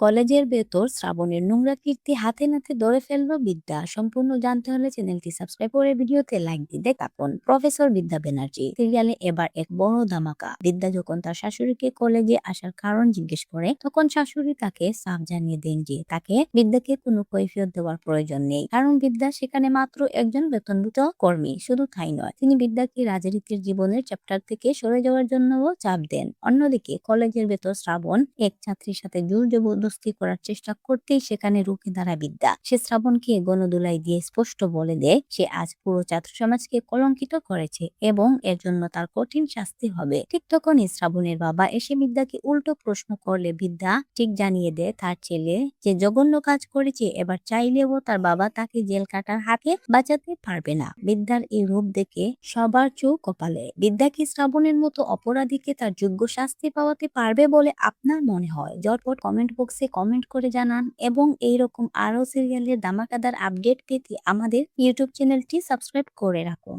কলেজের ভেতর শ্রাবণের নোংরা কীর্তি হাতে নাতে ধরে ফেললো বিদ্যা। সম্পূর্ণ জানতে হলে চ্যানেলটি সাবস্ক্রাইব করে ভিডিওতে লাইক দিতে কাঁপন। প্রফেসর বিদ্যা ব্যানার্জি সিরিয়ালে এবার এক বড় ধামাকা। বিদ্যা যখন তার শাশুড়িকে কলেজে আসার কারণ জিজ্ঞেস করে, তখন শাশুড়ি তাকে সাফ জানিয়ে দেন যে তাকে বিদ্যাকে কোনো কৈফিয়ত দেওয়ার প্রয়োজন নেই, কারণ বিদ্যা সেখানে মাত্র একজন বেতনভূত কর্মী। শুধু তাই নয়, তিনি বিদ্যাকে রাজনীতির জীবনের চ্যাপ্টার থেকে সরে যাওয়ার জন্যও চাপ দেন। অন্যদিকে কলেজের ভেতর শ্রাবণ এক ছাত্রীর সাথে জোর জবরদস্তি করার চেষ্টা করতেই সেখানে রুখে দাঁড়ায় বিদ্যা। সে শ্রাবণকে গণদুলাই দিয়ে স্পষ্ট বলে দেয় সে আজ পুরো ছাত্র সমাজকে কলঙ্কিত করেছে এবং এর জন্য তার কঠিন শাস্তি হবে। ঠিক তখনই শ্রাবণের বাবা এসে বিদ্যাকে উল্টো প্রশ্ন করলে বিদ্যা ঠিক জানিয়ে দেয় তার ছেলে যে জঘন্য কাজ করেছে এবার চাইলেও তার বাবা তাকে জেল কাটার হাতে বাঁচাতে পারবে না। বিদ্যার এই রূপ দেখে সবার চোখ কপালে। বিদ্যা কি শ্রাবণের মতো অপরাধীকে তার যোগ্য শাস্তি পাওয়াতে পারবে বলে আপনার মনে হয়? ঝটপট কমেন্ট বক্সে কমেন্ট করে জানান এবং এইরকম আরো সিরিয়ালের ধামাকাদার আপডেট পেতে আমাদের ইউটিউব চ্যানেলটি সাবস্ক্রাইব করে রাখুন।